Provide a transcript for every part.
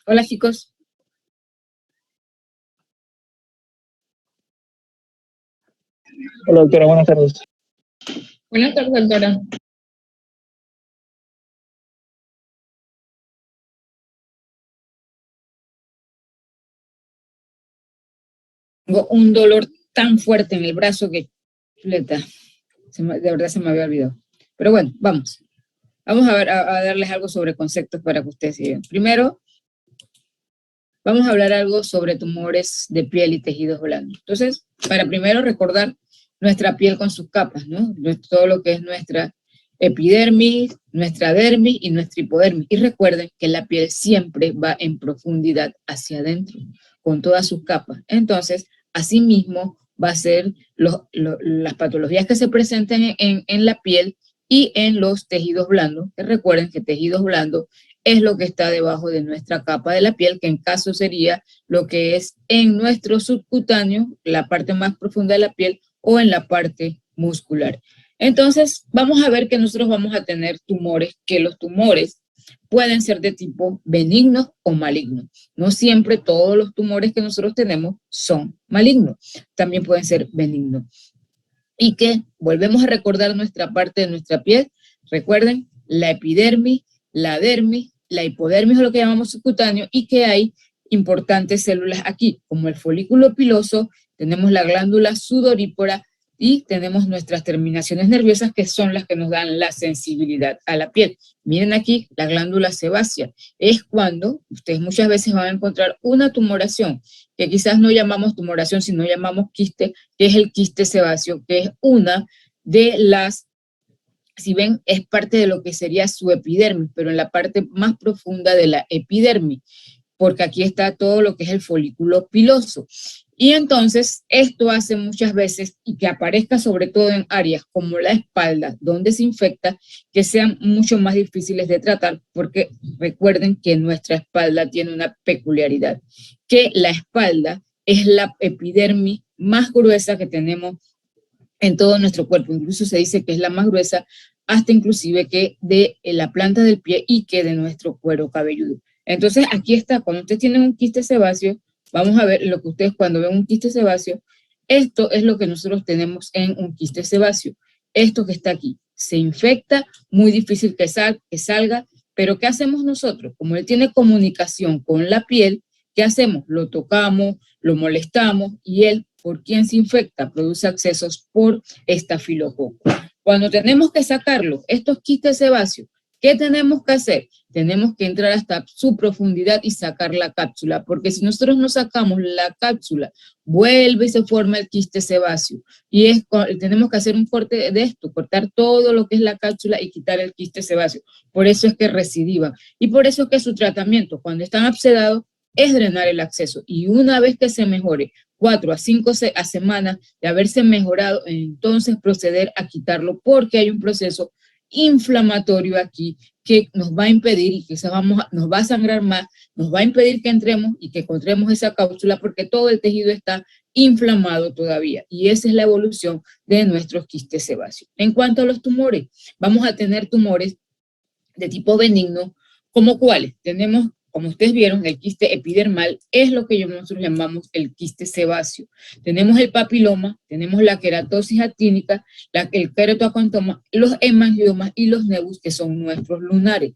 Hola, chicos. Hola, doctora, buenas tardes. Buenas tardes, doctora. Tengo un dolor tan fuerte en el brazo que, chuleta, de verdad se me había olvidado. Pero bueno, vamos. Vamos a ver, a darles algo sobre conceptos para que ustedes sigan. Primero, vamos a hablar algo sobre tumores de piel y tejidos blandos. Entonces, para primero recordar nuestra piel con sus capas, ¿no? Todo lo que es nuestra epidermis, nuestra dermis y nuestra hipodermis. Y recuerden que la piel siempre va en profundidad hacia adentro, con todas sus capas. Entonces, asimismo, va a ser las patologías que se presenten en la piel y en los tejidos blandos, que recuerden que tejidos blandos es lo que está debajo de nuestra capa de la piel, que en caso sería lo que es en nuestro subcutáneo, la parte más profunda de la piel, o en la parte muscular. Entonces, vamos a ver que nosotros vamos a tener tumores, que los tumores pueden ser de tipo benigno o maligno. No siempre todos los tumores que nosotros tenemos son malignos, también pueden ser benignos. Y que volvemos a recordar nuestra parte de nuestra piel, recuerden, la epidermis, la dermis, la hipodermis o lo que llamamos subcutáneo, y que hay importantes células aquí, como el folículo piloso, tenemos la glándula sudorípara y tenemos nuestras terminaciones nerviosas, que son las que nos dan la sensibilidad a la piel. Miren aquí, la glándula sebácea es cuando ustedes muchas veces van a encontrar una tumoración, que quizás no llamamos tumoración, sino llamamos quiste, que es el quiste sebáceo, que es una de las, si ven, es parte de lo que sería su epidermis, pero en la parte más profunda de la epidermis, porque aquí está todo lo que es el folículo piloso. Y entonces esto hace muchas veces, y que aparezca sobre todo en áreas como la espalda, donde se infecta, que sean mucho más difíciles de tratar, porque recuerden que nuestra espalda tiene una peculiaridad, que la espalda es la epidermis más gruesa que tenemos en todo nuestro cuerpo. Incluso se dice que es la más gruesa, hasta inclusive que de la planta del pie y que de nuestro cuero cabelludo. Entonces aquí está, cuando ustedes tienen un quiste sebáceo, vamos a ver lo que ustedes cuando ven un quiste sebáceo, esto es lo que nosotros tenemos en un quiste sebáceo. Esto que está aquí se infecta, muy difícil que salga, pero ¿qué hacemos nosotros? Como él tiene comunicación con la piel, ¿qué hacemos? Lo tocamos, lo molestamos y él, ¿por quién se infecta? Produce accesos por estafilococo. Cuando tenemos que sacarlo, estos quistes sebáceos, ¿qué tenemos que hacer? Tenemos que entrar hasta su profundidad y sacar la cápsula, porque si nosotros no sacamos la cápsula, vuelve y se forma el quiste sebáceo. Y tenemos que hacer un corte de esto, cortar todo lo que es la cápsula y quitar el quiste sebáceo. Por eso es que recidivan. Y por eso es que su tratamiento, cuando están absedados, es drenar el acceso. Y una vez que se mejore, 4 a 5 semanas de haberse mejorado, entonces proceder a quitarlo, porque hay un proceso inflamatorio aquí que nos va a impedir y quizás nos va a sangrar más, nos va a impedir que entremos y que encontremos esa cápsula, porque todo el tejido está inflamado todavía. Y esa es la evolución de nuestros quistes sebáceos. En cuanto a los tumores, vamos a tener tumores de tipo benigno, ¿como cuáles? Tenemos, como ustedes vieron, el quiste epidermal es lo que nosotros llamamos el quiste sebáceo. Tenemos el papiloma, tenemos la queratosis actínica, el queratoacantoma, los hemangiomas y los nevus, que son nuestros lunares.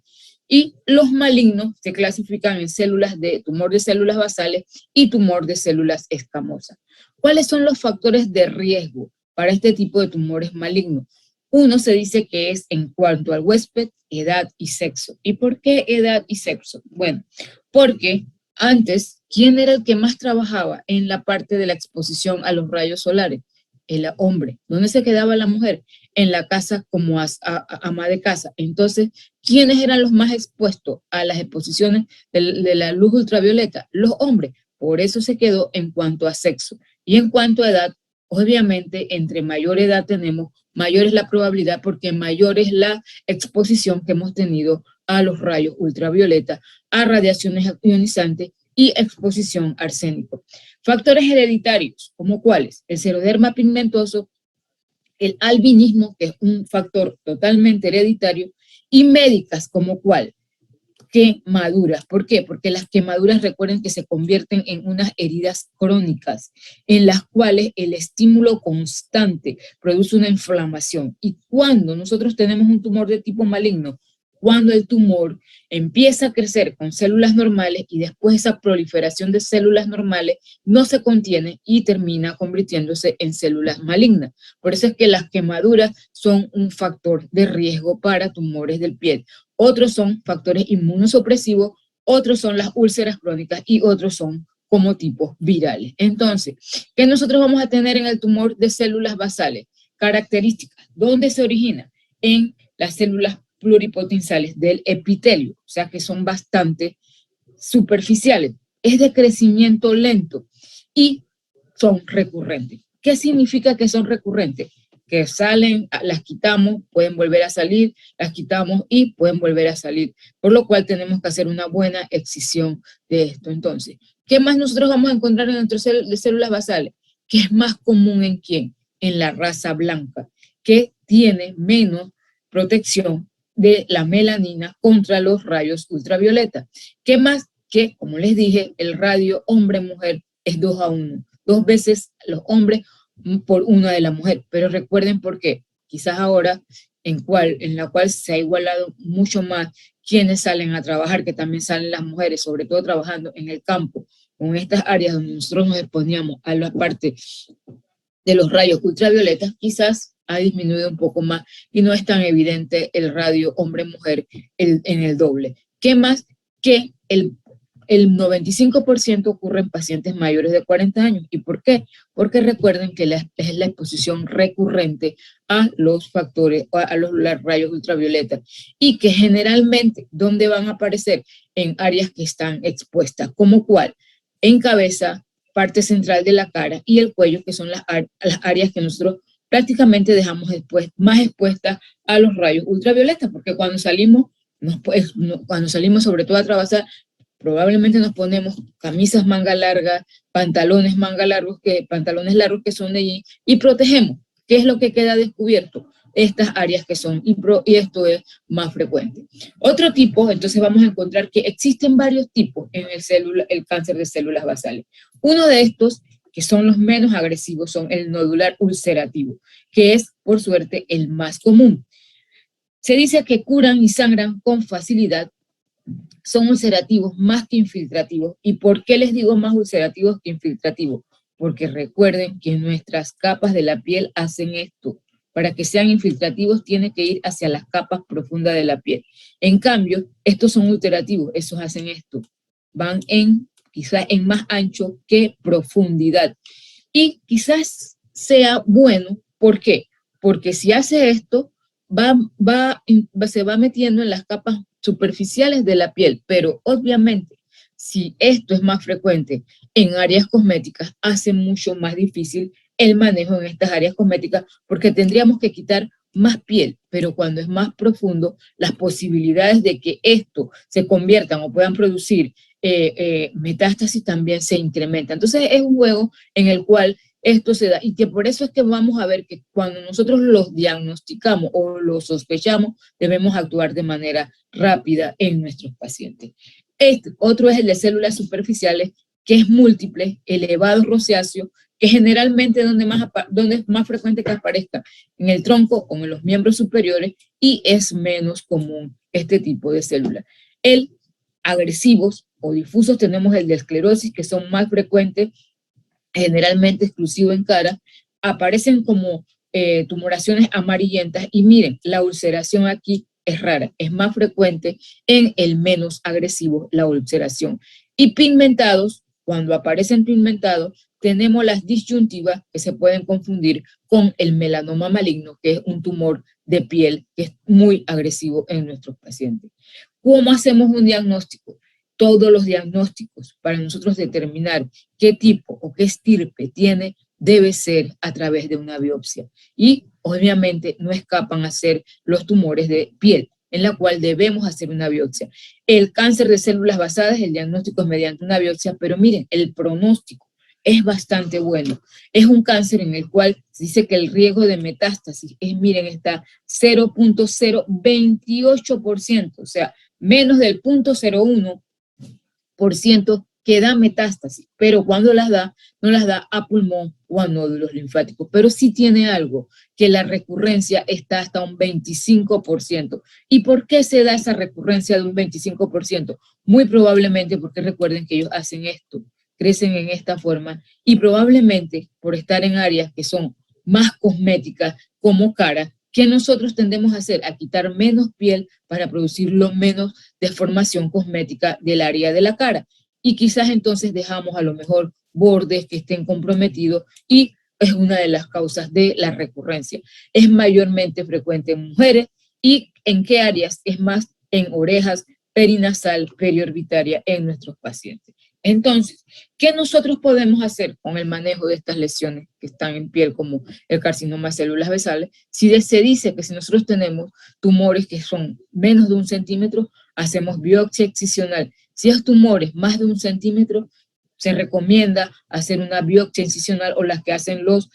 Y los malignos se clasifican en células de tumor de células basales y tumor de células escamosas. ¿Cuáles son los factores de riesgo para este tipo de tumores malignos? Uno se dice que es en cuanto al huésped, edad y sexo. ¿Y por qué edad y sexo? Bueno, porque Antes, ¿quién era el que más trabajaba en la parte de la exposición a los rayos solares? El hombre. ¿Dónde se quedaba la mujer? En la casa como ama de casa. Entonces, ¿quiénes eran los más expuestos a las exposiciones de la luz ultravioleta? Los hombres. Por eso se quedó en cuanto a sexo. Y en cuanto a edad, obviamente, entre mayor edad tenemos, mayor es la probabilidad porque mayor es la exposición que hemos tenido a los rayos ultravioleta, a radiaciones ionizantes y exposición a arsénico. Factores hereditarios, ¿como cuáles? El seroderma pigmentoso, el albinismo, que es un factor totalmente hereditario, y médicas, ¿como cuál? Quemaduras. ¿Por qué? Porque las quemaduras, recuerden que se convierten en unas heridas crónicas, en las cuales el estímulo constante produce una inflamación. Y cuando nosotros tenemos un tumor de tipo maligno, cuando el tumor empieza a crecer con células normales y después esa proliferación de células normales no se contiene y termina convirtiéndose en células malignas. Por eso es que las quemaduras son un factor de riesgo para tumores del piel. Otros son factores inmunosupresivos, otros son las úlceras crónicas y otros son como tipos virales. Entonces, ¿qué nosotros vamos a tener en el tumor de células basales? Características. ¿Dónde se origina? En las células pluripotensales del epitelio, o sea que son bastante superficiales. Es de crecimiento lento y son recurrentes. ¿Qué significa que son recurrentes? Que salen, las quitamos, pueden volver a salir, las quitamos y pueden volver a salir. Por lo cual tenemos que hacer una buena excisión de esto. Entonces, ¿qué más nosotros vamos a encontrar en nuestras células basales? ¿Qué es más común en quién? En la raza blanca, que tiene menos protección de la melanina contra los rayos ultravioleta. ¿Qué más? Que, como les dije, el radio hombre-mujer es 2:1. 2 veces los hombres por una de la mujer. Pero recuerden por qué. Quizás ahora en la cual se ha igualado mucho más quienes salen a trabajar, que también salen las mujeres, sobre todo trabajando en el campo, con estas áreas donde nosotros nos exponíamos a la parte de los rayos ultravioletas, quizás ha disminuido un poco más y no es tan evidente el radio hombre-mujer en el doble. ¿Qué más? Que el 95% ocurre en pacientes mayores de 40 años. ¿Y por qué? Porque recuerden que es la exposición recurrente a los factores, a los rayos ultravioletas, y que generalmente, ¿dónde van a aparecer? En áreas que están expuestas, ¿como cuál? En cabeza, parte central de la cara y el cuello, que son las áreas que nosotros prácticamente dejamos después más expuestas a los rayos ultravioletas, porque cuando salimos, cuando salimos sobre todo a trabajar, probablemente nos ponemos camisas manga larga, pantalones largos que son de jean y protegemos. ¿Qué es lo que queda descubierto? Estas áreas que son, y esto es más frecuente. Otro tipo, entonces vamos a encontrar que existen varios tipos en el cáncer de células basales. Uno de estos, que son los menos agresivos, son el nodular ulcerativo, que es, por suerte, el más común. Se dice que curan y sangran con facilidad, son ulcerativos más que infiltrativos. ¿Y por qué les digo más ulcerativos que infiltrativos? Porque recuerden que nuestras capas de la piel hacen esto. Para que sean infiltrativos tiene que ir hacia las capas profundas de la piel. En cambio, estos son ulcerativos, esos hacen esto. Van quizás en más ancho que profundidad. Y quizás sea bueno, ¿por qué? Porque si hace esto, se va metiendo en las capas superficiales de la piel, pero obviamente si esto es más frecuente en áreas cosméticas, hace mucho más difícil el manejo en estas áreas cosméticas porque tendríamos que quitar más piel, pero cuando es más profundo, las posibilidades de que esto se conviertan o puedan producir metástasis también se incrementan. Entonces es un juego en el cual esto se da y que por eso es que vamos a ver que cuando nosotros los diagnosticamos o los sospechamos, debemos actuar de manera rápida en nuestros pacientes. Otro es el de células superficiales, que es múltiple, elevado rosáceo, que generalmente donde es más frecuente que aparezca en el tronco o en los miembros superiores y es menos común este tipo de células. El agresivos o difusos tenemos el de esclerosis, que son más frecuentes, generalmente exclusivo en cara, aparecen como tumoraciones amarillentas y miren, la ulceración aquí es rara, es más frecuente en el menos agresivo, la ulceración. Y pigmentados, cuando aparecen pigmentados, tenemos las disyuntivas que se pueden confundir con el melanoma maligno, que es un tumor de piel que es muy agresivo en nuestros pacientes. ¿Cómo hacemos un diagnóstico? Todos los diagnósticos para nosotros determinar qué tipo o qué estirpe tiene debe ser a través de una biopsia. Y obviamente no escapan a ser los tumores de piel, en la cual debemos hacer una biopsia. El cáncer de células basadas, el diagnóstico es mediante una biopsia, pero miren, el pronóstico es bastante bueno. Es un cáncer en el cual se dice que el riesgo de metástasis es, miren, está 0.028%, o sea, menos del 0.01% que da metástasis, pero cuando las da, no las da a pulmón o a nódulos linfáticos, pero sí tiene algo, que la recurrencia está hasta un 25%. ¿Y por qué se da esa recurrencia de un 25%? Muy probablemente porque recuerden que ellos hacen esto, crecen en esta forma, y probablemente por estar en áreas que son más cosméticas, como cara, que nosotros tendemos a hacer, a quitar menos piel para producir lo menos deformación cosmética del área de la cara. Y quizás entonces dejamos a lo mejor bordes que estén comprometidos y es una de las causas de la recurrencia. Es mayormente frecuente en mujeres. ¿Y en qué áreas? Es más en orejas, perinasal, periorbitaria en nuestros pacientes. Entonces, ¿qué nosotros podemos hacer con el manejo de estas lesiones que están en piel, como el carcinoma de células basales? Si se dice que si nosotros tenemos tumores que son menos de 1 centímetro, hacemos biopsia excisional. Si es tumores más de 1 centímetro, se recomienda hacer una biopsia incisional, o las que hacen los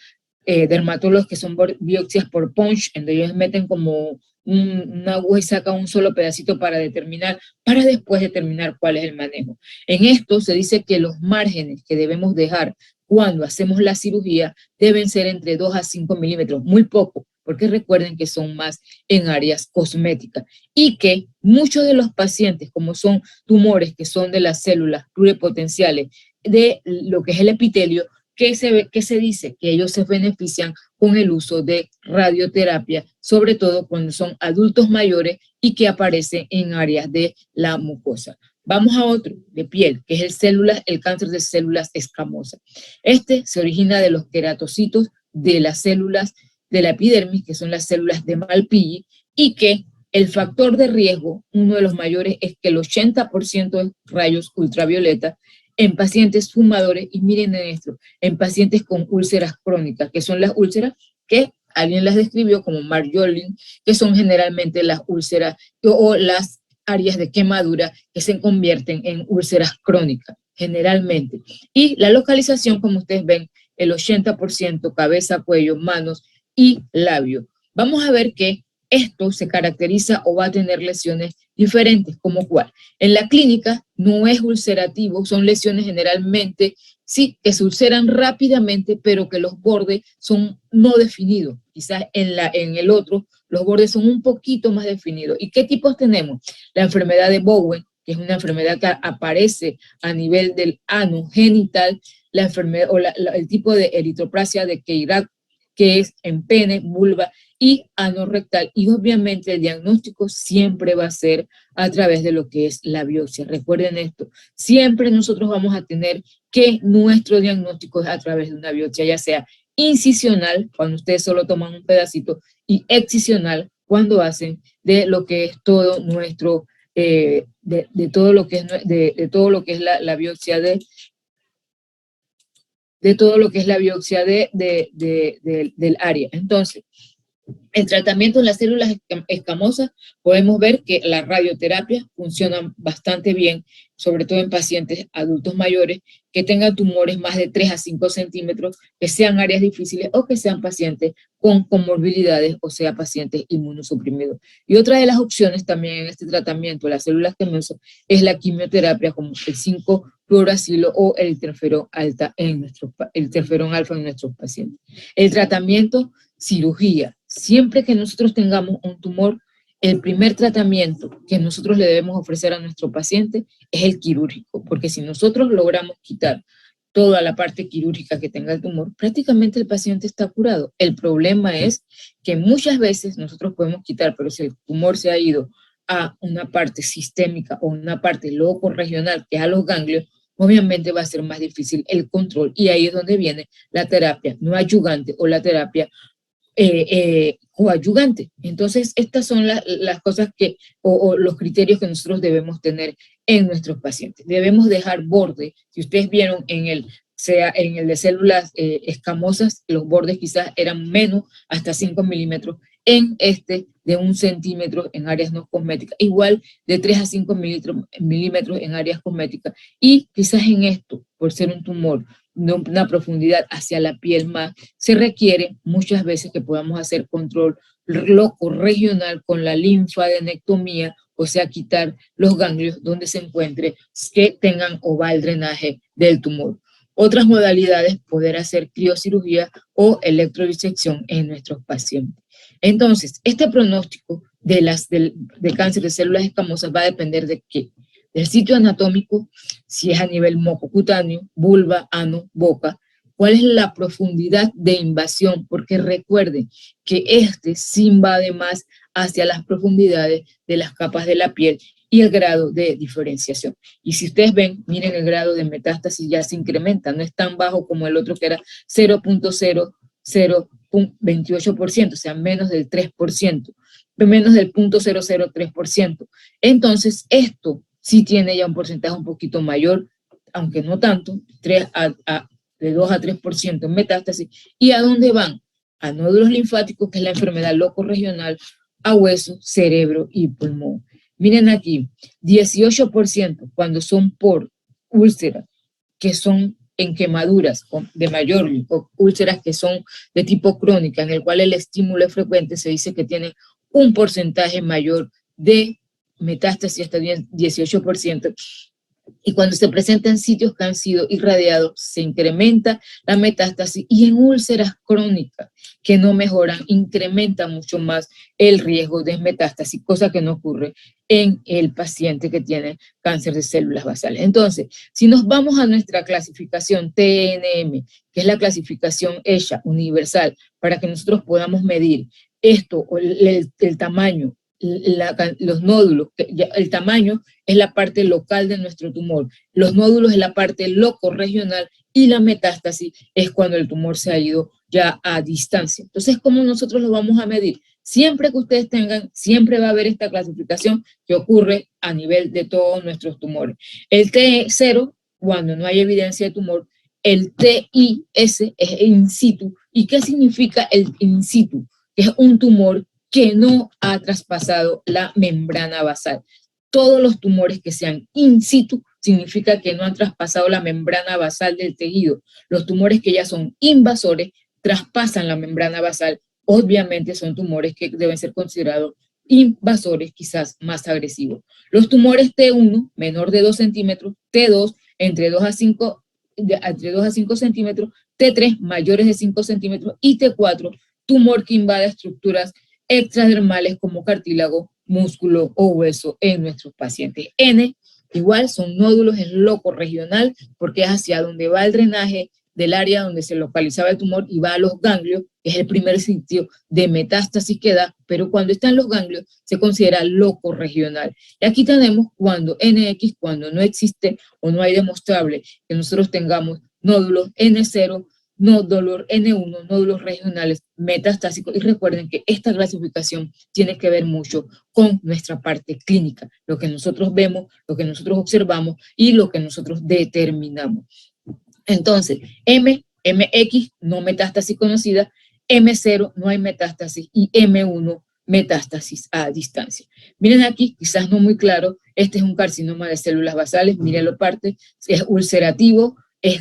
dermatólogos, que son biopsias por punch, en donde ellos meten como una aguja y sacan un solo pedacito para después determinar cuál es el manejo. En esto se dice que los márgenes que debemos dejar cuando hacemos la cirugía deben ser entre 2 a 5 milímetros, muy poco, porque recuerden que son más en áreas cosméticas, y que muchos de los pacientes, como son tumores que son de las células pluripotenciales, de lo que es el epitelio, que se dice que ellos se benefician con el uso de radioterapia, sobre todo cuando son adultos mayores y que aparecen en áreas de la mucosa. Vamos a otro, de piel, que es el cáncer de células escamosas. Este se origina de los queratocitos de las células de la epidermis, que son las células de Malpighi, y que el factor de riesgo, uno de los mayores, es que el 80% es rayos ultravioleta en pacientes fumadores, y miren esto, en pacientes con úlceras crónicas, que son las úlceras que alguien las describió como Marjolin, que son generalmente las úlceras o las áreas de quemadura que se convierten en úlceras crónicas, generalmente. Y la localización, como ustedes ven, el 80% cabeza, cuello, manos y labio. Vamos a ver que esto se caracteriza o va a tener lesiones diferentes, como cuál. En la clínica no es ulcerativo, son lesiones generalmente, sí, que se ulceran rápidamente, pero que los bordes son no definidos. Quizás en el otro, los bordes son un poquito más definidos. ¿Y qué tipos tenemos? La enfermedad de Bowen, que es una enfermedad que aparece a nivel del ano genital, la enfermedad o el tipo de eritroplasia de Keirat, que es en pene, vulva y ano rectal, y obviamente el diagnóstico siempre va a ser a través de lo que es la biopsia. Recuerden esto, siempre nosotros vamos a tener que nuestro diagnóstico es a través de una biopsia, ya sea incisional, cuando ustedes solo toman un pedacito, y excisional, cuando hacen de lo que es todo nuestro, de todo lo que es la biopsia de todo lo que es la biopsia del área. Entonces, el tratamiento en las células escamosas, podemos ver que la radioterapia funciona bastante bien, sobre todo en pacientes adultos mayores que tengan tumores más de 3 a 5 centímetros, que sean áreas difíciles o que sean pacientes con comorbilidades, o sea, pacientes inmunosuprimidos. Y otra de las opciones también en este tratamiento de las células escamosas es la quimioterapia, como el 5-fluoracilo o el interferón alfa en nuestros pacientes. El tratamiento, cirugía. Siempre que nosotros tengamos un tumor, el primer tratamiento que nosotros le debemos ofrecer a nuestro paciente es el quirúrgico, porque si nosotros logramos quitar toda la parte quirúrgica que tenga el tumor, prácticamente el paciente está curado. El problema es que muchas veces nosotros podemos quitar, pero si el tumor se ha ido a una parte sistémica o una parte locorregional, que es a los ganglios, obviamente va a ser más difícil el control, y ahí es donde viene la terapia no adyuvante o la terapia coadyuvante. Entonces, estas son las cosas o los criterios que nosotros debemos tener en nuestros pacientes. Debemos dejar borde. Si ustedes vieron sea en el de células escamosas, los bordes quizás eran menos, hasta 5 milímetros, en este de 1 centímetro en áreas no cosméticas, igual de 3 a 5 milímetros en áreas cosméticas, y quizás en esto, por ser un tumor, una profundidad hacia la piel más, se requiere muchas veces que podamos hacer control locorregional con la linfadenectomía, o sea, quitar los ganglios donde se encuentre, que tengan o va el drenaje del tumor. Otras modalidades, poder hacer criocirugía o electrodisección en nuestros pacientes. Entonces, este pronóstico de cáncer de células escamosas va a depender de qué. Del sitio anatómico, si es a nivel mucocutáneo, vulva, ano, boca, cuál es la profundidad de invasión, porque recuerden que este sí invade más hacia las profundidades de las capas de la piel, y el grado de diferenciación. Y si ustedes ven, miren, el grado de metástasis ya se incrementa, no es tan bajo como el otro que era 0.0028%, o sea, menos del 3%, menos del 0.003%. Entonces, esto sí tiene ya un porcentaje un poquito mayor, aunque no tanto, de 2 a 3% en metástasis. ¿Y a dónde van? A nódulos linfáticos, que es la enfermedad locorregional, a hueso, cerebro y pulmón. Miren aquí, 18% cuando son por úlceras, que son en quemaduras de mayor, o úlceras que son de tipo crónica, en el cual el estímulo es frecuente, se dice que tienen un porcentaje mayor de metástasis, hasta 18%. Y cuando se presenta en sitios que han sido irradiados, se incrementa la metástasis, y en úlceras crónicas que no mejoran, incrementa mucho más el riesgo de metástasis, cosa que no ocurre en el paciente que tiene cáncer de células basales. Entonces, si nos vamos a nuestra clasificación TNM, que es la clasificación hecha universal para que nosotros podamos medir esto, el tamaño, los nódulos, el tamaño es la parte local de nuestro tumor, los nódulos es la parte locorregional, y la metástasis es cuando el tumor se ha ido ya a distancia. Entonces, ¿cómo nosotros lo vamos a medir? Siempre que ustedes tengan, siempre va a haber esta clasificación que ocurre a nivel de todos nuestros tumores. El T0, cuando no hay evidencia de tumor; el TIS es in situ. ¿Y qué significa el in situ? Que es un tumor que no ha traspasado la membrana basal. Todos los tumores que sean in situ significa que no han traspasado la membrana basal del tejido. Los tumores que ya son invasores, traspasan la membrana basal, obviamente son tumores que deben ser considerados invasores, quizás más agresivos. Los tumores T1, menor de 2 centímetros, T2, entre 2 a 5 centímetros, T3, mayores de 5 centímetros, y T4, tumor que invada estructuras extradermales como cartílago, músculo o hueso en nuestros pacientes. N, igual, son nódulos en locorregional, porque es hacia donde va el drenaje del área donde se localizaba el tumor y va a los ganglios, que es el primer sitio de metástasis que da, pero cuando están los ganglios se considera locorregional. Y aquí tenemos cuando NX, cuando no existe o no hay demostrable que nosotros tengamos nódulos N0, nódulos N1, nódulos regionales metastásicos. Y recuerden que esta clasificación tiene que ver mucho con nuestra parte clínica, lo que nosotros vemos, lo que nosotros observamos y lo que nosotros determinamos. Entonces, MX, no metástasis conocida; M0, no hay metástasis; y M1, metástasis a distancia. Miren aquí, quizás no muy claro, este es un carcinoma de células basales, mírenlo parte, es ulcerativo,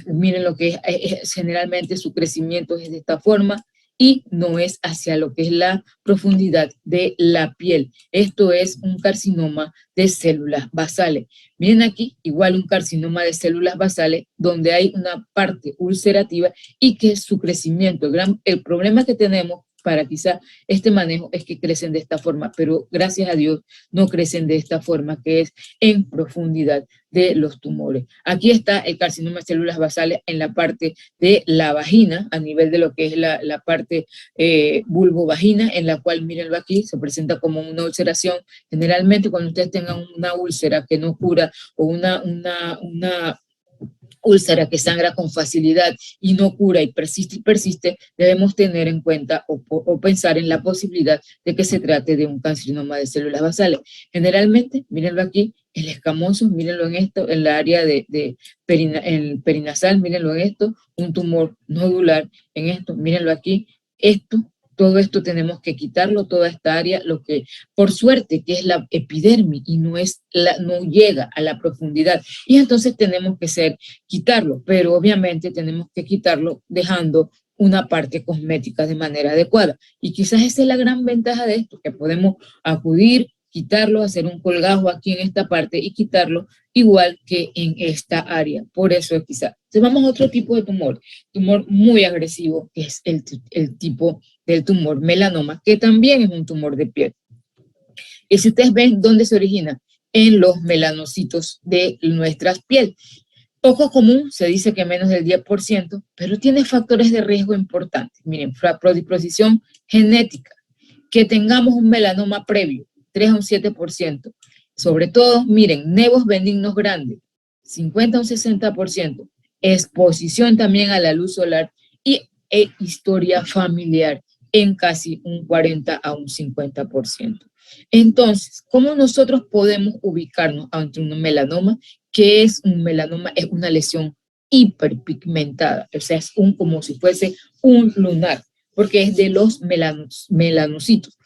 miren lo que es, generalmente su crecimiento es de esta forma, y no es hacia lo que es la profundidad de la piel. Esto es un carcinoma de células basales. Miren aquí, igual un carcinoma de células basales donde hay una parte ulcerativa y que su crecimiento, el problema que tenemos para quizá este manejo es que crecen de esta forma, pero gracias a Dios no crecen de esta forma, que es en profundidad de los tumores. Aquí está el carcinoma de células basales en la parte de la vagina, a nivel de lo que es la parte vulvovagina, en la cual, mírenlo aquí, se presenta como una ulceración. Generalmente cuando ustedes tengan una úlcera que no cura o una úlcera que sangra con facilidad y no cura y persiste, debemos tener en cuenta o pensar en la posibilidad de que se trate de un carcinoma de células basales. Generalmente, mírenlo aquí, el escamoso, mírenlo en esto, en la área el perinasal, mírenlo en esto, un tumor nodular en esto, mírenlo aquí, todo esto tenemos que quitarlo, toda esta área, lo que por suerte que es la epidermis y no llega a la profundidad. Y entonces tenemos que quitarlo, pero obviamente tenemos que quitarlo dejando una parte cosmética de manera adecuada. Y quizás esa es la gran ventaja de esto, que podemos acudir, quitarlo, hacer un colgajo aquí en esta parte y quitarlo igual que en esta área. Por eso es quizás. Entonces vamos a otro tipo de tumor muy agresivo, que es el tipo del tumor melanoma, que también es un tumor de piel. Y si ustedes ven dónde se origina, en los melanocitos de nuestra piel. Poco común, se dice que menos del 10%, pero tiene factores de riesgo importantes. Miren, predisposición genética, que tengamos un melanoma previo, 3 a un 7%. Sobre todo, miren, nevos benignos grandes, 50 a un 60%. Exposición también a la luz solar y historia familiar en casi un 40 a un 50%. Entonces, ¿cómo nosotros podemos ubicarnos ante un melanoma? ¿Qué es un melanoma? Es una lesión hiperpigmentada, o sea, es como si fuese un lunar, porque es de los melanocitos.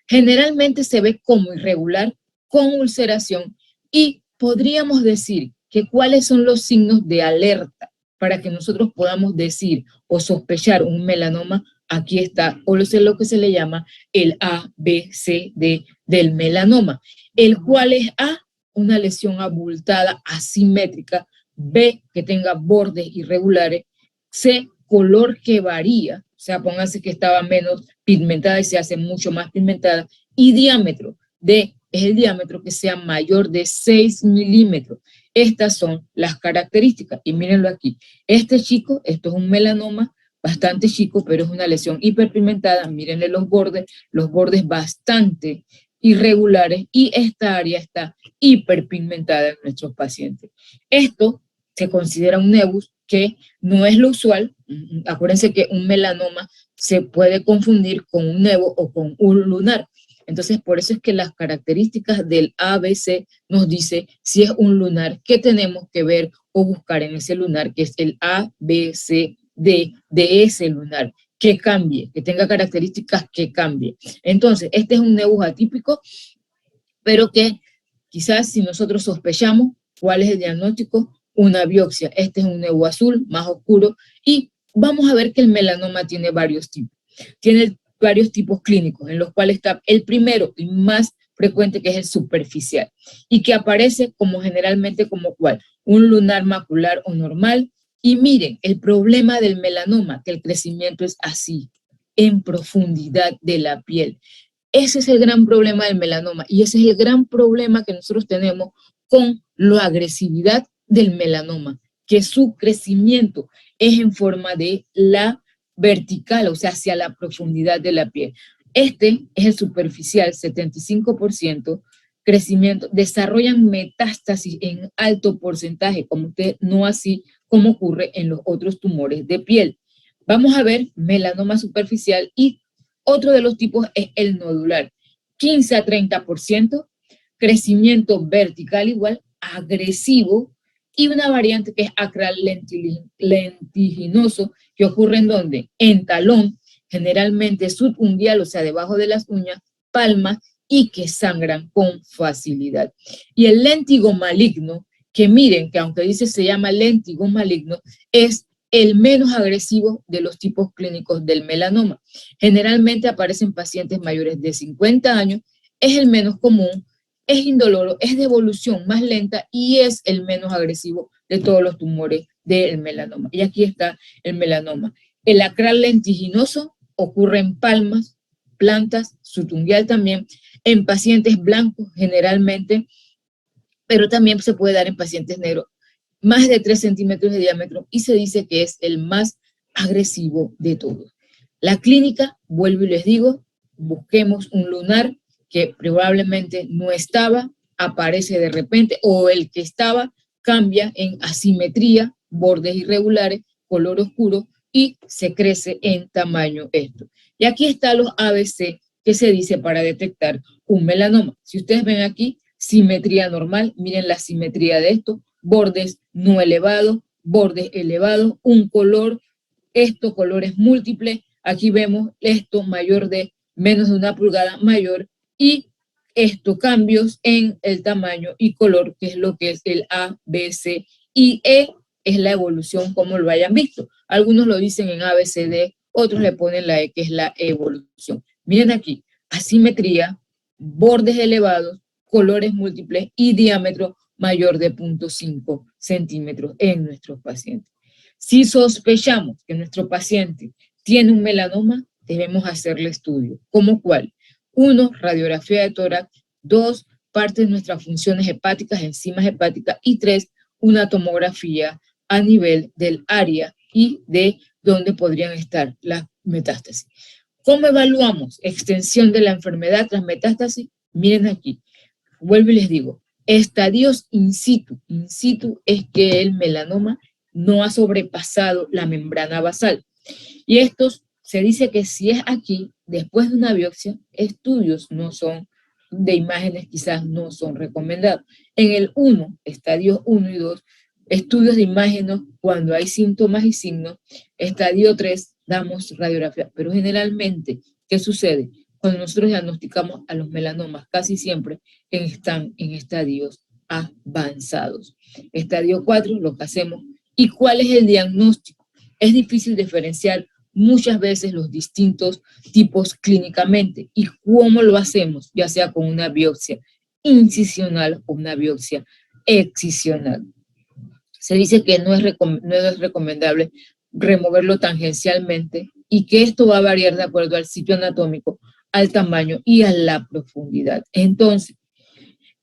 Generalmente se ve como irregular, con ulceración, y podríamos decir que cuáles son los signos de alerta para que nosotros podamos decir o sospechar un melanoma. Aquí está, o lo que se le llama el ABCD del melanoma. El cual es A, una lesión abultada, asimétrica; B, que tenga bordes irregulares; C, color que varía, o sea, pónganse que estaba menos pigmentada y se hace mucho más pigmentada; y diámetro. D es el diámetro que sea mayor de 6 milímetros. Estas son las características, y mírenlo aquí. Esto es un melanoma bastante chico, pero es una lesión hiperpigmentada. Mírenle los bordes bastante irregulares, y esta área está hiperpigmentada en nuestros pacientes. Esto se considera un nevus, que no es lo usual. Acuérdense que un melanoma se puede confundir con un nevo o con un lunar. Entonces, por eso es que las características del ABC nos dice si es un lunar, que tenemos que ver o buscar en ese lunar, que es el ABCD de ese lunar, que cambie, que tenga características que cambie. Entonces, este es un nevus atípico, pero que quizás si nosotros sospechamos, ¿cuál es el diagnóstico? Una biopsia. Este es un nevus azul, más oscuro, y vamos a ver que el melanoma tiene varios tipos. Tiene varios tipos clínicos, en los cuales está el primero y más frecuente, que es el superficial, y que aparece generalmente como ¿cuál? Un lunar macular o normal. Y miren, el problema del melanoma, que el crecimiento es así, en profundidad de la piel. Ese es el gran problema del melanoma, y ese es el gran problema que nosotros tenemos con la agresividad del melanoma, que su crecimiento es en forma de la vertical, o sea, hacia la profundidad de la piel. Este es el superficial, 75%, crecimiento, desarrollan metástasis en alto porcentaje, no así como ocurre en los otros tumores de piel. Vamos a ver melanoma superficial, y otro de los tipos es el nodular, 15 a 30%, crecimiento vertical igual, agresivo, y una variante que es acral lentiginoso, que ocurre ¿en dónde? En talón, generalmente subunguial, o sea, debajo de las uñas, palma, y que sangran con facilidad. Y el léntigo maligno, que miren que aunque dice se llama léntigo maligno, es el menos agresivo de los tipos clínicos del melanoma. Generalmente aparece en pacientes mayores de 50 años, es el menos común, es indoloro, es de evolución más lenta y es el menos agresivo de todos los tumores del melanoma. Y aquí está el melanoma. El acral lentiginoso ocurre en palmas, plantas, subungual también, en pacientes blancos generalmente, pero también se puede dar en pacientes negros, más de 3 centímetros de diámetro, y se dice que es el más agresivo de todos. La clínica, vuelvo y les digo, busquemos un lunar que probablemente no estaba, aparece de repente, o el que estaba cambia en asimetría, bordes irregulares, color oscuro, y se crece en tamaño esto. Y aquí están los ABC que se dice para detectar un melanoma. Si ustedes ven aquí, simetría normal, miren la simetría de esto, bordes no elevados, bordes elevados, un color, esto colores múltiples, aquí vemos esto mayor de menos de 1 pulgada mayor, y estos cambios en el tamaño y color, que es lo que es el A, B, C y E, es la evolución como lo hayan visto. Algunos lo dicen en A, B, C, D, otros le ponen la E, que es la evolución. Miren aquí, asimetría, bordes elevados, colores múltiples y diámetro mayor de 0.5 centímetros en nuestros pacientes. Si sospechamos que nuestro paciente tiene un melanoma, debemos hacerle estudio. ¿Cómo cuál? 1, radiografía de tórax. 2, parte de nuestras funciones hepáticas, enzimas hepáticas. Y 3, una tomografía a nivel del área y de dónde podrían estar las metástasis. ¿Cómo evaluamos extensión de la enfermedad tras metástasis? Miren aquí, vuelvo y les digo, estadios in situ. In situ es que el melanoma no ha sobrepasado la membrana basal. Y estos, se dice que si es aquí, después de una biopsia, estudios no son, de imágenes quizás no son recomendados. En el 1, estadios 1 y 2, estudios de imágenes cuando hay síntomas y signos. Estadio 3, damos radiografía. Pero generalmente, ¿qué sucede? Cuando nosotros diagnosticamos a los melanomas, casi siempre están en estadios avanzados. Estadio 4, lo que hacemos. ¿Y cuál es el diagnóstico? Es difícil diferenciar muchas veces los distintos tipos clínicamente. ¿Y cómo lo hacemos? Ya sea con una biopsia incisional o una biopsia excisional. Se dice que no es recomendable removerlo tangencialmente y que esto va a variar de acuerdo al sitio anatómico, al tamaño y a la profundidad. Entonces,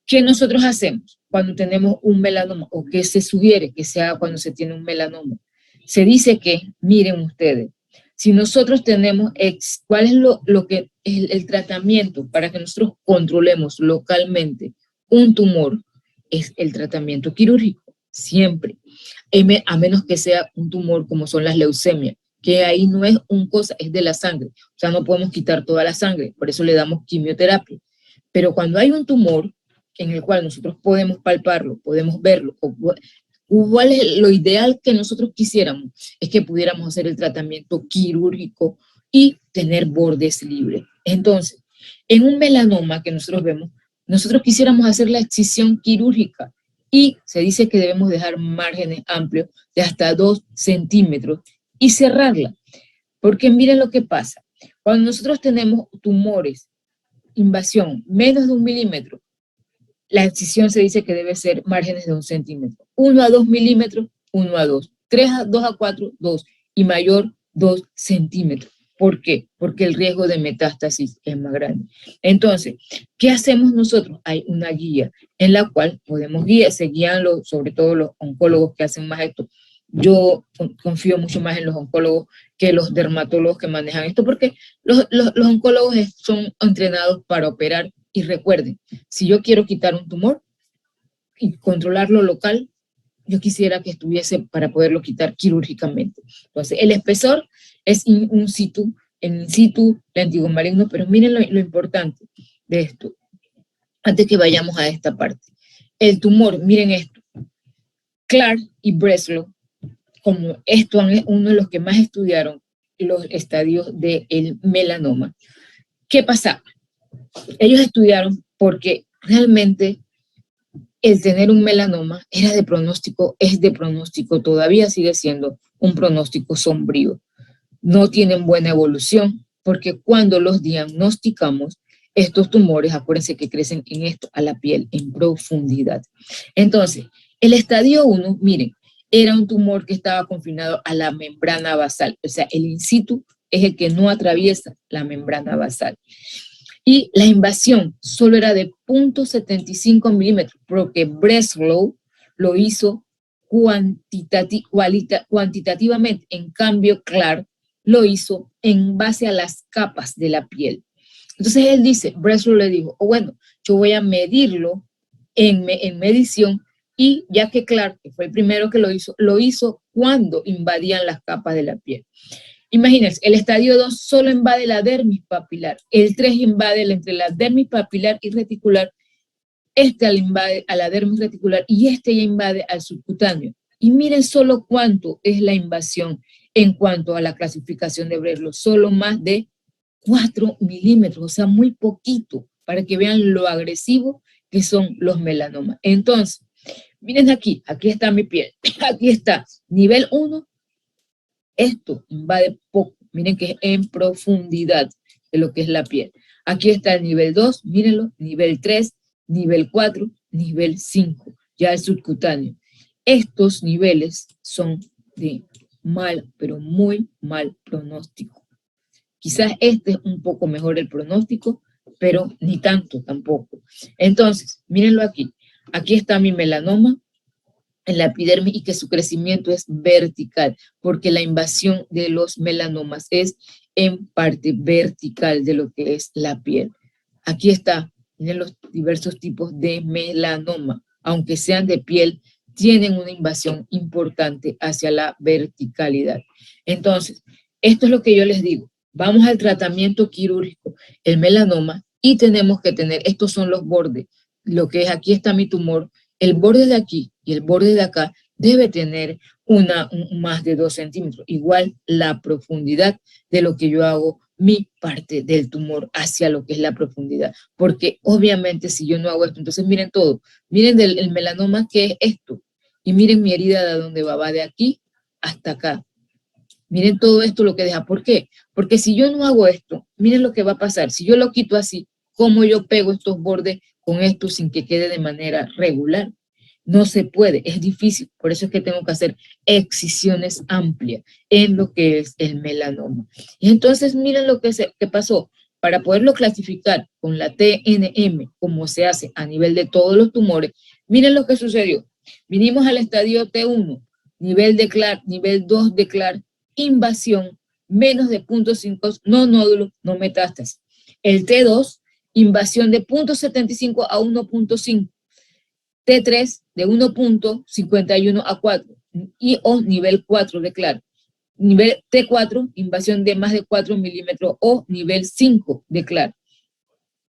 ¿qué nosotros hacemos cuando tenemos un melanoma? ¿O qué se sugiere que se haga cuando se tiene un melanoma? Se dice que, miren ustedes, si nosotros tenemos, ¿cuál es lo que es el tratamiento para que nosotros controlemos localmente un tumor? Es el tratamiento quirúrgico, siempre. A menos que sea un tumor como son las leucemias, que ahí no es un cosa, es de la sangre. O sea, no podemos quitar toda la sangre, por eso le damos quimioterapia. Pero cuando hay un tumor en el cual nosotros podemos palparlo, podemos verlo, ¿cuál es lo ideal que nosotros quisiéramos? Es que pudiéramos hacer el tratamiento quirúrgico y tener bordes libres. Entonces, en un melanoma que nosotros vemos, nosotros quisiéramos hacer la excisión quirúrgica y se dice que debemos dejar márgenes amplios de hasta 2 centímetros y cerrarla. Porque miren lo que pasa. Cuando nosotros tenemos tumores, invasión, menos de 1 milímetro, la excisión se dice que debe ser márgenes de 1 centímetro. 1 a 2 milímetros, 1 a 2. 2 a 4, 2. Y mayor, 2 centímetros. ¿Por qué? Porque el riesgo de metástasis es más grande. Entonces, ¿qué hacemos nosotros? Hay una guía en la cual podemos guiar, se guían sobre todo los oncólogos que hacen más esto. Yo confío mucho más en los oncólogos que los dermatólogos que manejan esto, porque los oncólogos son entrenados para operar. Y recuerden, si yo quiero quitar un tumor y controlarlo local, yo quisiera que estuviese para poderlo quitar quirúrgicamente. Entonces, el espesor es in situ, el antiguo maligno, pero miren lo importante de esto, antes que vayamos a esta parte. El tumor, miren esto, Clark y Breslow, como esto es uno de los que más estudiaron los estadios del melanoma. ¿Qué pasaba? Ellos estudiaron porque realmente el tener un melanoma era de pronóstico, es de pronóstico, todavía sigue siendo un pronóstico sombrío. No tienen buena evolución porque cuando los diagnosticamos, estos tumores, acuérdense que crecen en esto, a la piel, en profundidad. Entonces, el estadio 1, miren, era un tumor que estaba confinado a la membrana basal, o sea, el in situ es el que no atraviesa la membrana basal. Y la invasión solo era de 0.75 milímetros, porque Breslow lo hizo cuantitativamente. En cambio, Clark lo hizo en base a las capas de la piel. Entonces él dice, Breslow le dijo, bueno, yo voy a medirlo en medición, y ya que Clark, que fue el primero que lo hizo cuando invadían las capas de la piel. Imagínense, el estadio 2 solo invade la dermis papilar, el 3 invade entre la dermis papilar y reticular, este invade a la dermis reticular y este ya invade al subcutáneo. Y miren solo cuánto es la invasión en cuanto a la clasificación de Breslow, solo más de 4 milímetros, o sea, muy poquito, para que vean lo agresivo que son los melanomas. Entonces, miren aquí está mi piel, aquí está, nivel 1, esto invade poco, miren que es en profundidad de lo que es la piel. Aquí está el nivel 2, mírenlo, nivel 3, nivel 4, nivel 5, ya el subcutáneo. Estos niveles son de mal, pero muy mal pronóstico. Quizás este es un poco mejor el pronóstico, pero ni tanto tampoco. Entonces, mírenlo aquí. Aquí está mi melanoma en la epidermis y que su crecimiento es vertical, porque la invasión de los melanomas es en parte vertical de lo que es la piel. Aquí está, miren los diversos tipos de melanoma, aunque sean de piel, tienen una invasión importante hacia la verticalidad. Entonces, esto es lo que yo les digo. Vamos al tratamiento quirúrgico, el melanoma, y tenemos que tener, estos son los bordes, lo que es, aquí está mi tumor, el borde de aquí y el borde de acá debe tener más de 2 centímetros, igual la profundidad de lo que yo hago mi parte del tumor hacia lo que es la profundidad, porque obviamente si yo no hago esto, entonces miren todo, miren el melanoma que es esto, y miren mi herida de dónde va de aquí hasta acá. Miren todo esto lo que deja. ¿Por qué? Porque si yo no hago esto, miren lo que va a pasar. Si yo lo quito así, ¿cómo yo pego estos bordes con esto sin que quede de manera regular? No se puede, es difícil. Por eso es que tengo que hacer excisiones amplias en lo que es el melanoma. Y entonces miren lo que pasó. Para poderlo clasificar con la TNM, como se hace a nivel de todos los tumores, miren lo que sucedió. Vinimos al estadio T1, nivel de Clark, nivel 2 de Clark, invasión, menos de 0.5, no nódulo, no metástasis. El T2, invasión de 0.75 a 1.5. T3, de 1.51 a 4. Y o nivel 4 de Clark. Nivel T4, invasión de más de 4 milímetros o nivel 5 de Clark.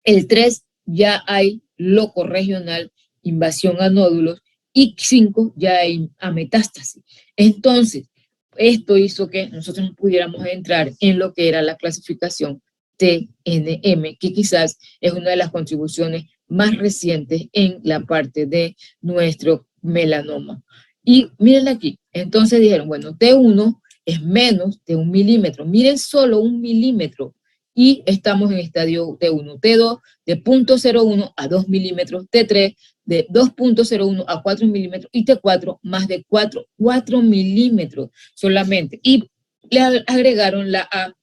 El 3, ya hay loco regional, invasión a nódulos, y 5, ya hay a metástasis. Entonces, esto hizo que nosotros pudiéramos entrar en lo que era la clasificación TNM, que quizás es una de las contribuciones más recientes en la parte de nuestro melanoma. Y miren aquí, entonces dijeron, bueno, T1 es menos de 1 milímetro, miren solo 1 milímetro, y estamos en estadio T1, T2 de 0.01 a 2 milímetros, T3 de 2.01 a 4 milímetros y T4 más de 4 milímetros solamente. Y le agregaron la A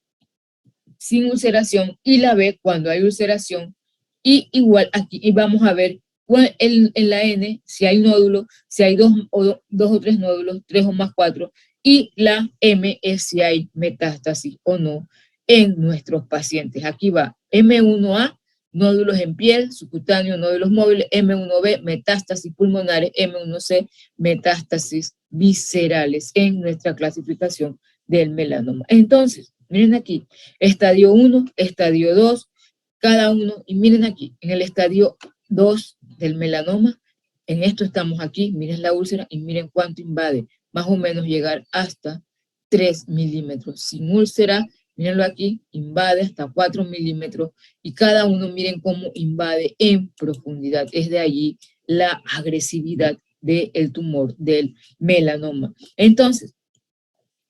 sin ulceración y la B cuando hay ulceración. Y igual aquí, y vamos a ver en la N si hay nódulo, si hay dos o tres nódulos, 3 o más 4, y la M es si hay metástasis o no en nuestros pacientes. Aquí va M1A, nódulos en piel, subcutáneo, nódulos móviles, M1B, metástasis pulmonares, M1C, metástasis viscerales en nuestra clasificación del melanoma. Entonces, miren aquí, estadio 1, estadio 2, cada uno, y miren aquí, en el estadio 2 del melanoma, en esto estamos aquí, miren la úlcera y miren cuánto invade, más o menos llegar hasta 3 milímetros. Sin úlcera, mírenlo aquí, invade hasta 4 milímetros y cada uno miren cómo invade en profundidad. Es de allí la agresividad del tumor del melanoma. Entonces,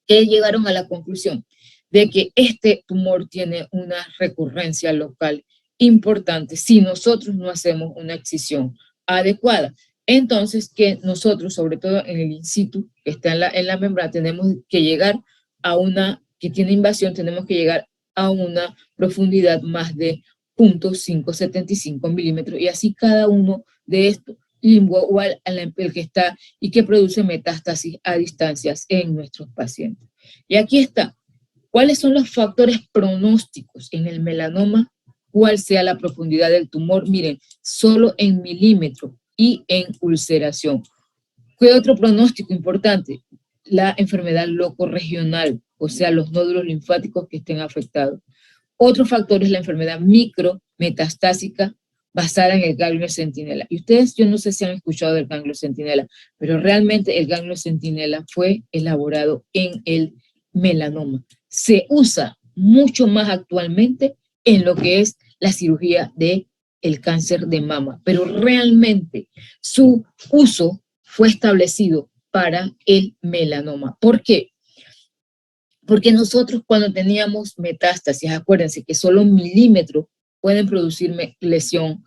¿qué llegaron a la conclusión? De que este tumor tiene una recurrencia local importante si nosotros no hacemos una excisión adecuada. Entonces, que nosotros, sobre todo en el in situ, que está en la membrana, tenemos que llegar a una que tiene invasión, tenemos que llegar a una profundidad más de 0.575 milímetros, y así cada uno de estos, igual el que está y que produce metástasis a distancias en nuestros pacientes. Y aquí está. ¿Cuáles son los factores pronósticos en el melanoma? ¿Cuál sea la profundidad del tumor? Miren, solo en milímetros y en ulceración. ¿Qué otro pronóstico importante? La enfermedad locorregional, o sea, los nódulos linfáticos que estén afectados. Otro factor es la enfermedad micrometastásica basada en el ganglio centinela. Y ustedes, yo no sé si han escuchado del ganglio centinela, pero realmente el ganglio centinela fue elaborado en el melanoma. Se usa mucho más actualmente en lo que es la cirugía del cáncer de mama, pero realmente su uso fue establecido para el melanoma. ¿Por qué? Porque nosotros cuando teníamos metástasis, acuérdense que solo milímetros pueden producir lesión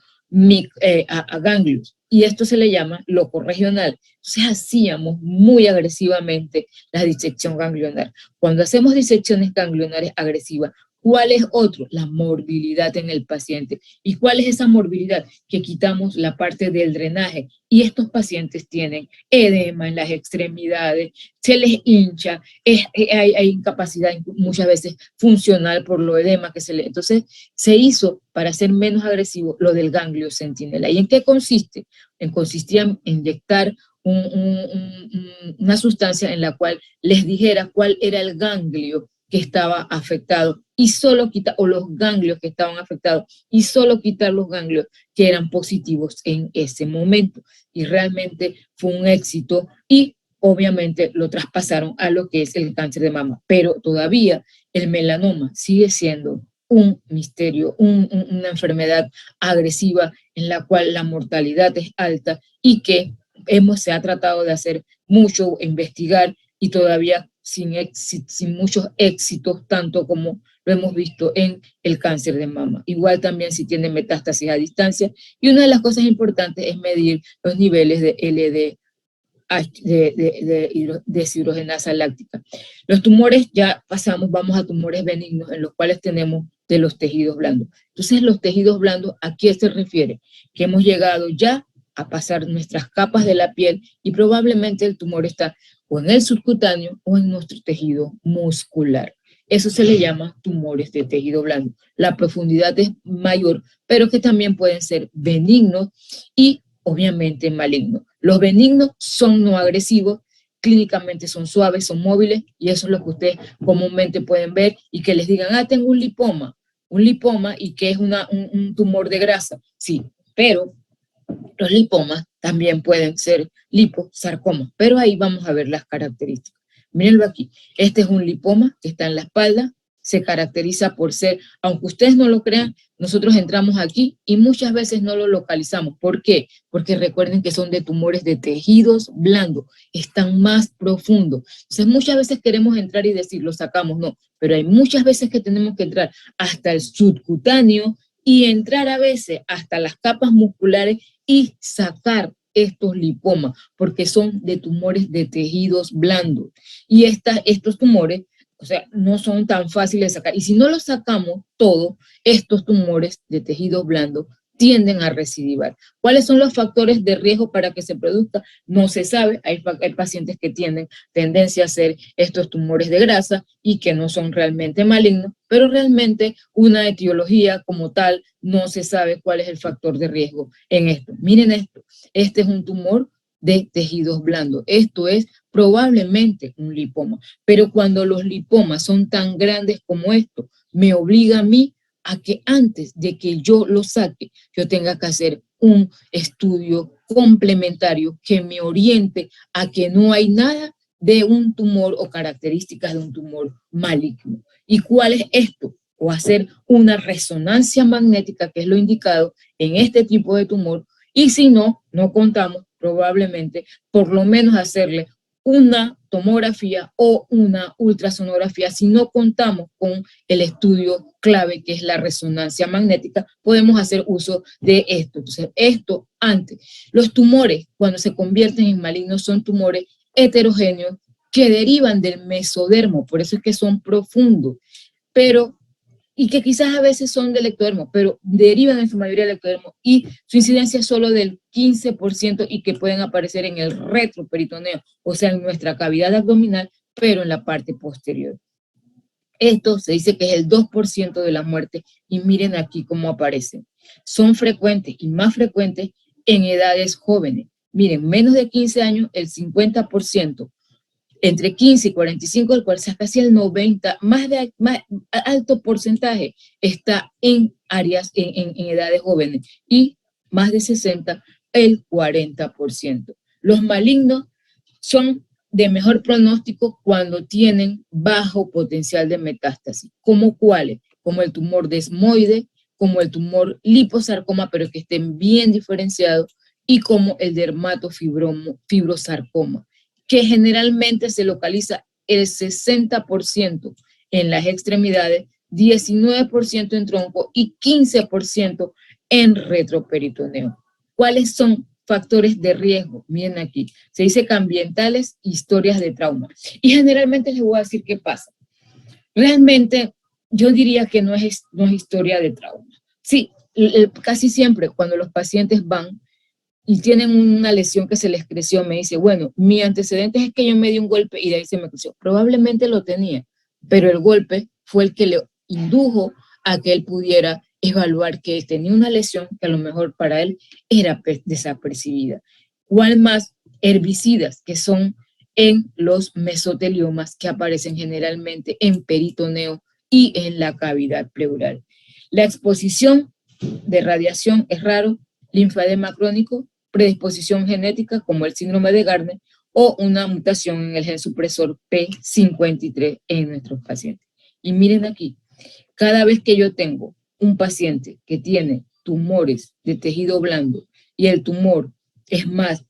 a ganglios, y esto se le llama locorregional. Entonces hacíamos muy agresivamente la disección ganglionar. Cuando hacemos disecciones ganglionares agresivas, ¿cuál es otro? La morbilidad en el paciente. ¿Y cuál es esa morbilidad? Que quitamos la parte del drenaje, y estos pacientes tienen edema en las extremidades, se les hincha, hay incapacidad muchas veces funcional por lo edema que se le... Entonces se hizo para hacer menos agresivo lo del ganglio centinela. ¿Y en qué consiste? Consistía en inyectar una sustancia en la cual les dijera cuál era el ganglio que estaba afectado, y solo quitar, o los ganglios que estaban afectados, y solo quitar los ganglios que eran positivos en ese momento. Y realmente fue un éxito, y obviamente lo traspasaron a lo que es el cáncer de mama, pero todavía el melanoma sigue siendo un misterio, una enfermedad agresiva en la cual la mortalidad es alta, y que se ha tratado de hacer mucho, investigar, y todavía sin muchos éxitos, tanto como lo hemos visto en el cáncer de mama. Igual también si tiene metástasis a distancia, y una de las cosas importantes es medir los niveles de LDH, de deshidrogenasa láctica. Los tumores, ya pasamos, vamos a tumores benignos, en los cuales tenemos de los tejidos blandos. Entonces, los tejidos blandos, ¿a qué se refiere? Que hemos llegado ya a pasar nuestras capas de la piel, y probablemente el tumor está o en el subcutáneo o en nuestro tejido muscular. Eso se le llama tumores de tejido blando. La profundidad es mayor, pero que también pueden ser benignos y obviamente malignos. Los benignos son no agresivos, clínicamente son suaves, son móviles, y eso es lo que ustedes comúnmente pueden ver, y que les digan, tengo un lipoma, y que es un tumor de grasa. Sí, pero los lipomas también pueden ser liposarcomas, pero ahí vamos a ver las características. Mírenlo aquí, este es un lipoma que está en la espalda, se caracteriza por ser, aunque ustedes no lo crean, nosotros entramos aquí y muchas veces no lo localizamos. ¿Por qué? Porque recuerden que son de tumores de tejidos blandos, están más profundos. Entonces muchas veces queremos entrar y decir, lo sacamos, no, pero hay muchas veces que tenemos que entrar hasta el subcutáneo y entrar a veces hasta las capas musculares y sacar estos lipomas, porque son de tumores de tejidos blandos. Y estos tumores, o sea, no son tan fáciles de sacar. Y si no los sacamos todos, estos tumores de tejidos blandos tienden a recidivar. ¿Cuáles son los factores de riesgo para que se produzca? No se sabe. Hay pacientes que tienen tendencia a hacer estos tumores de grasa y que no son realmente malignos, pero realmente una etiología como tal no se sabe cuál es el factor de riesgo en esto. Miren esto, este es un tumor de tejidos blandos. Esto es probablemente un lipoma, pero cuando los lipomas son tan grandes como esto, me obliga a mí a que antes de que yo lo saque, yo tenga que hacer un estudio complementario que me oriente a que no hay nada de un tumor o características de un tumor maligno. ¿Y cuál es esto? O hacer una resonancia magnética, que es lo indicado en este tipo de tumor, y si no contamos, probablemente por lo menos hacerle una tomografía o una ultrasonografía. Si no contamos con el estudio clave, que es la resonancia magnética, podemos hacer uso de esto. Entonces, esto antes. Los tumores, cuando se convierten en malignos, son tumores heterogéneos, que derivan del mesodermo, por eso es que son profundos, pero, y que quizás a veces son del ectodermo, pero derivan en su mayoría del ectodermo, y su incidencia es solo del 15% y que pueden aparecer en el retroperitoneo, o sea, en nuestra cavidad abdominal, pero en la parte posterior. Esto se dice que es el 2% de la muerte, y miren aquí cómo aparecen. Son frecuentes y más frecuentes en edades jóvenes. Miren, menos de 15 años, el 50%, entre 15 y 45, el cual sea casi el 90, más alto porcentaje está en áreas, en edades jóvenes, y más de 60, el 40%. Los malignos son de mejor pronóstico cuando tienen bajo potencial de metástasis. ¿Como cuáles? Como el tumor desmoide, como el tumor liposarcoma, pero que estén bien diferenciados, y como el dermatofibrosarcoma, que generalmente se localiza el 60% en las extremidades, 19% en tronco y 15% en retroperitoneo. ¿Cuáles son factores de riesgo? Miren aquí, se dice que ambientales, historias de trauma. Y generalmente les voy a decir qué pasa. Realmente yo diría que no es historia de trauma. Sí, casi siempre cuando los pacientes van y tienen una lesión que se les creció, me dice, bueno, mi antecedente es que yo me di un golpe y de ahí se me creció. Probablemente lo tenía, pero el golpe fue el que le indujo a que él pudiera evaluar que él tenía una lesión que a lo mejor para él era desapercibida. ¿Cuál más? Herbicidas, que son en los mesoteliomas, que aparecen generalmente en peritoneo y en la cavidad pleural. La exposición de radiación es raro, linfedema crónico, predisposición genética como el síndrome de Gardner o una mutación en el gen supresor P53 en nuestros pacientes. Y miren aquí, cada vez que yo tengo un paciente que tiene tumores de tejido blando y el tumor es más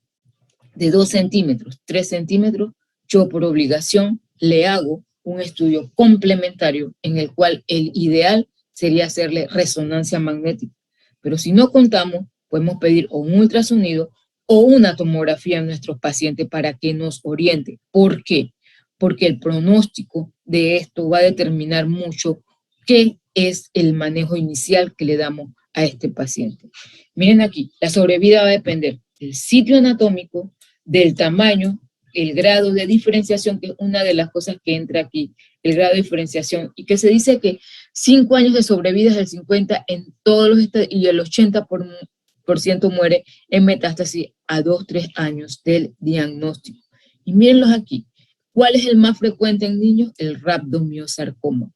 de 2 centímetros, 3 centímetros, yo por obligación le hago un estudio complementario en el cual el ideal sería hacerle resonancia magnética. Pero si no contamos, podemos pedir o un ultrasonido o una tomografía a nuestros pacientes para que nos oriente. ¿Por qué? Porque el pronóstico de esto va a determinar mucho qué es el manejo inicial que le damos a este paciente. Miren aquí, la sobrevida va a depender del sitio anatómico, del tamaño, el grado de diferenciación, que es una de las cosas que entra aquí, el grado de diferenciación, y que se dice que 5 años de sobrevida es el 50 en todos los estados, y el 80% muere en metástasis a 2-3 años del diagnóstico. Y mírenlos aquí. ¿Cuál es el más frecuente en niños? El rhabdomyosarcoma.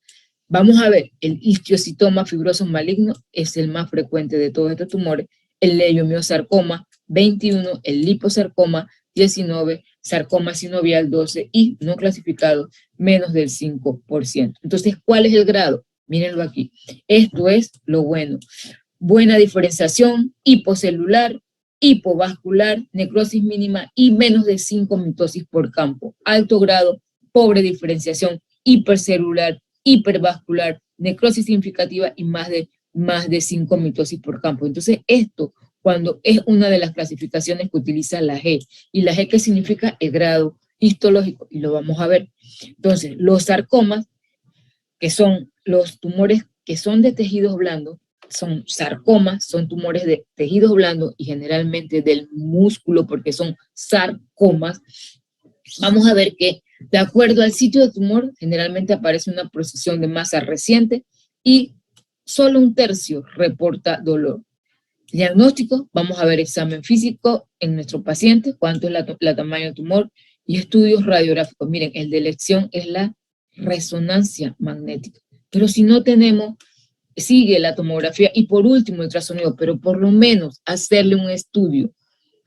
Vamos a ver, el histiocytoma fibroso maligno es el más frecuente de todos estos tumores, el leiomyosarcoma 21, el liposarcoma 19, sarcoma sinovial 12 y no clasificado menos del 5%. Entonces, ¿cuál es el grado? Mírenlo aquí. Esto es lo bueno. Buena diferenciación, hipocelular, hipovascular, necrosis mínima y menos de 5 mitosis por campo. Alto grado, pobre diferenciación, hipercelular, hipervascular, necrosis significativa y más de 5 mitosis por campo. Entonces, esto, cuando es una de las clasificaciones que utiliza la G, y la G que significa el grado histológico, y lo vamos a ver. Entonces, los sarcomas, que son los tumores que son de tejidos blandos, son sarcomas, son tumores de tejidos blandos y generalmente del músculo porque son sarcomas. Vamos a ver que de acuerdo al sitio de tumor, generalmente aparece una procesión de masa reciente y solo 1/3 reporta dolor. Diagnóstico, vamos a ver examen físico en nuestro paciente, cuánto es la tamaño del tumor y estudios radiográficos. Miren, el de elección es la resonancia magnética. Pero si no tenemos, sigue la tomografía y por último el ultrasonido, pero por lo menos hacerle un estudio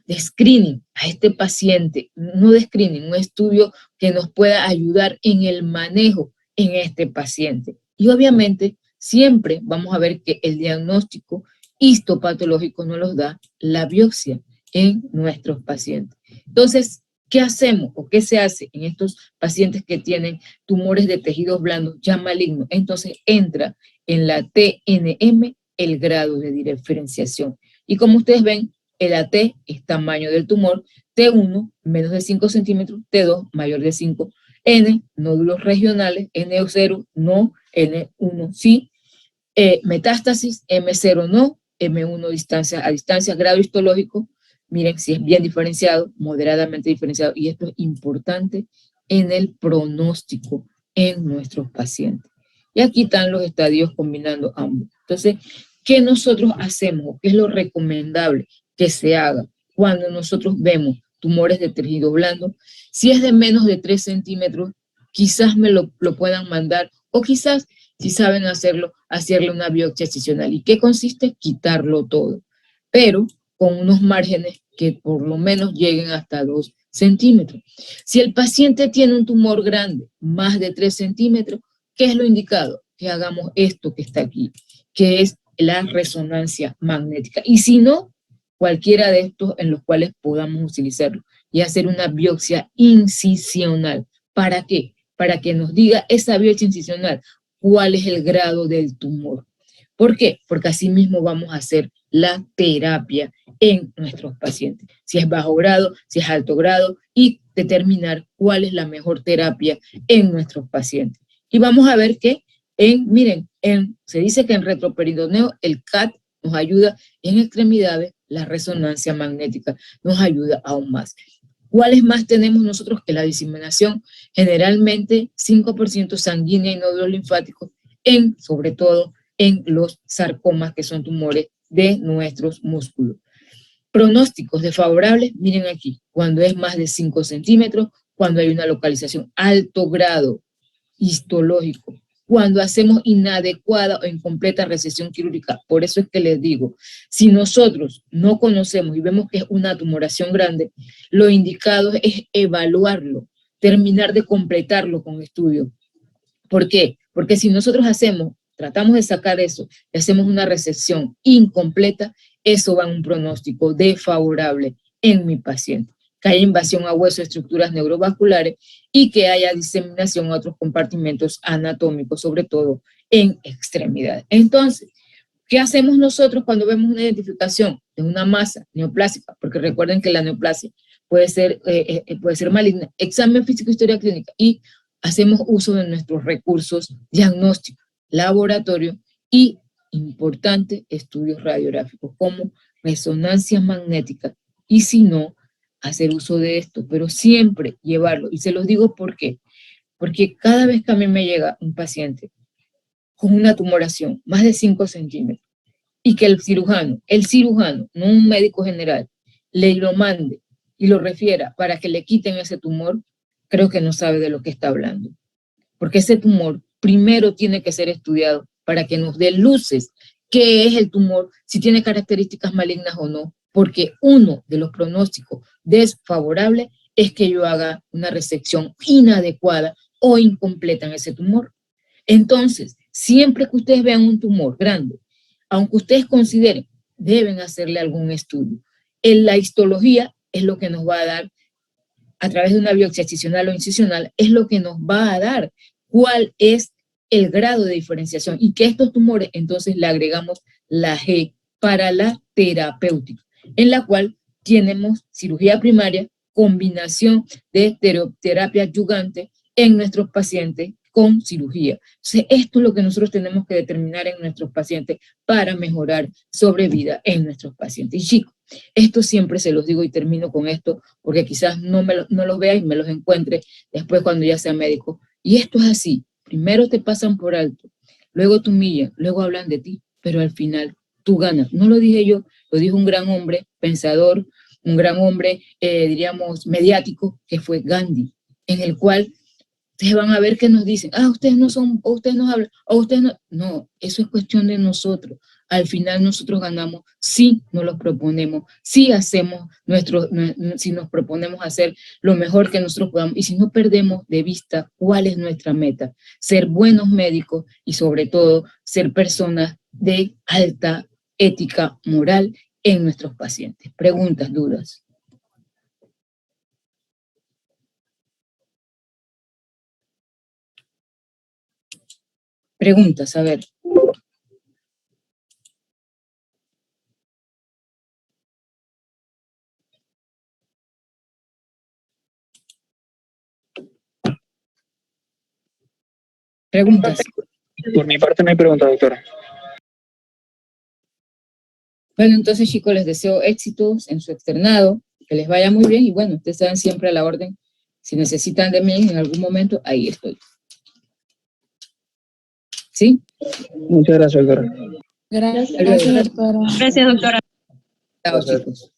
de screening a este paciente, no de screening, un estudio que nos pueda ayudar en el manejo en este paciente. Y obviamente siempre vamos a ver que el diagnóstico histopatológico nos los da la biopsia en nuestros pacientes. Entonces, ¿qué hacemos o qué se hace en estos pacientes que tienen tumores de tejidos blandos ya malignos? Entonces entra en la TNM el grado de diferenciación. Y como ustedes ven, el AT es tamaño del tumor, T1, menos de 5 centímetros, T2, mayor de 5, N, nódulos regionales, N0, no, N1, sí, metástasis, M0, no, M1, distancia a distancia, grado histológico, miren si es bien diferenciado, moderadamente diferenciado, y esto es importante en el pronóstico en nuestros pacientes. Y aquí están los estadios combinando ambos. Entonces, ¿qué nosotros hacemos? ¿Qué es lo recomendable que se haga cuando nosotros vemos tumores de tejido blando? Si es de menos de 3 centímetros, quizás me lo puedan mandar, o quizás, si saben hacerlo, hacerle una biopsia excisional. ¿Y qué consiste? Quitarlo todo, pero con unos márgenes que por lo menos lleguen hasta 2 centímetros. Si el paciente tiene un tumor grande, más de 3 centímetros, ¿qué es lo indicado? Que hagamos esto que está aquí, que es la resonancia magnética. Y si no, cualquiera de estos en los cuales podamos utilizarlo y hacer una biopsia incisional. ¿Para qué? Para que nos diga esa biopsia incisional cuál es el grado del tumor. ¿Por qué? Porque así mismo vamos a hacer la terapia en nuestros pacientes. Si es bajo grado, si es alto grado, y determinar cuál es la mejor terapia en nuestros pacientes. Y vamos a ver que miren, se dice que en retroperidoneo el CAT nos ayuda, en extremidades la resonancia magnética nos ayuda aún más. ¿Cuáles más tenemos nosotros que la diseminación? Generalmente 5% sanguínea y nódulos linfáticos, sobre todo en los sarcomas, que son tumores de nuestros músculos. Pronósticos desfavorables, miren aquí, cuando es más de 5 centímetros, cuando hay una localización alto grado histológico, cuando hacemos inadecuada o incompleta recesión quirúrgica. Por eso es que les digo, si nosotros no conocemos y vemos que es una tumoración grande, lo indicado es evaluarlo, terminar de completarlo con estudio. ¿Por qué? Porque si nosotros tratamos de sacar eso y hacemos una resección incompleta, eso va en un pronóstico desfavorable en mi paciente. Que haya invasión a hueso, estructuras neurovasculares y que haya diseminación a otros compartimentos anatómicos, sobre todo en extremidades. Entonces, ¿qué hacemos nosotros cuando vemos una identificación de una masa neoplásica? Porque recuerden que la neoplasia puede ser maligna. Examen físico, historia clínica, y hacemos uso de nuestros recursos diagnósticos, laboratorio y, importante, estudios radiográficos como resonancia magnética. Y si no, hacer uso de esto, pero siempre llevarlo. Y se los digo ¿por qué? Porque cada vez que a mí me llega un paciente con una tumoración más de 5 centímetros y que el cirujano, no un médico general, le lo mande y lo refiera para que le quiten ese tumor, creo que no sabe de lo que está hablando. Porque ese tumor primero tiene que ser estudiado para que nos dé luces qué es el tumor, si tiene características malignas o no, porque uno de los pronósticos desfavorables es que yo haga una resección inadecuada o incompleta en ese tumor. Entonces, siempre que ustedes vean un tumor grande, aunque ustedes consideren, deben hacerle algún estudio. En la histología es lo que nos va a dar, a través de una biopsia excisional o incisional, es lo que nos va a dar cuál es el grado de diferenciación y que estos tumores entonces le agregamos la G para la terapéutica, en la cual tenemos cirugía primaria, combinación de terapia adyuvante en nuestros pacientes con cirugía. Entonces, esto es lo que nosotros tenemos que determinar en nuestros pacientes para mejorar sobrevida en nuestros pacientes. Y chicos, esto siempre se los digo y termino con esto, porque quizás no los vea y me los encuentre después cuando ya sea médico. Y esto es así. Primero te pasan por alto, luego te humillan, luego hablan de ti, pero al final tú ganas. No lo dije yo, lo dijo un gran hombre, pensador, un gran hombre, diríamos, mediático, que fue Gandhi, en el cual ustedes van a ver que nos dicen, ustedes no son, o ustedes no hablan, o ustedes no. No, eso es cuestión de nosotros. Al final nosotros ganamos si nos los proponemos, si hacemos si nos proponemos hacer lo mejor que nosotros podamos, y si no perdemos de vista cuál es nuestra meta, ser buenos médicos y sobre todo ser personas de alta ética moral en nuestros pacientes. Preguntas, dudas. Preguntas, a ver. Preguntas. Por mi parte no hay preguntas, doctora. Bueno, entonces, chicos, les deseo éxitos en su externado, que les vaya muy bien y bueno, ustedes saben siempre a la orden. Si necesitan de mí en algún momento, ahí estoy. ¿Sí? Muchas gracias, doctora. Gracias, doctora. Chao, chicos.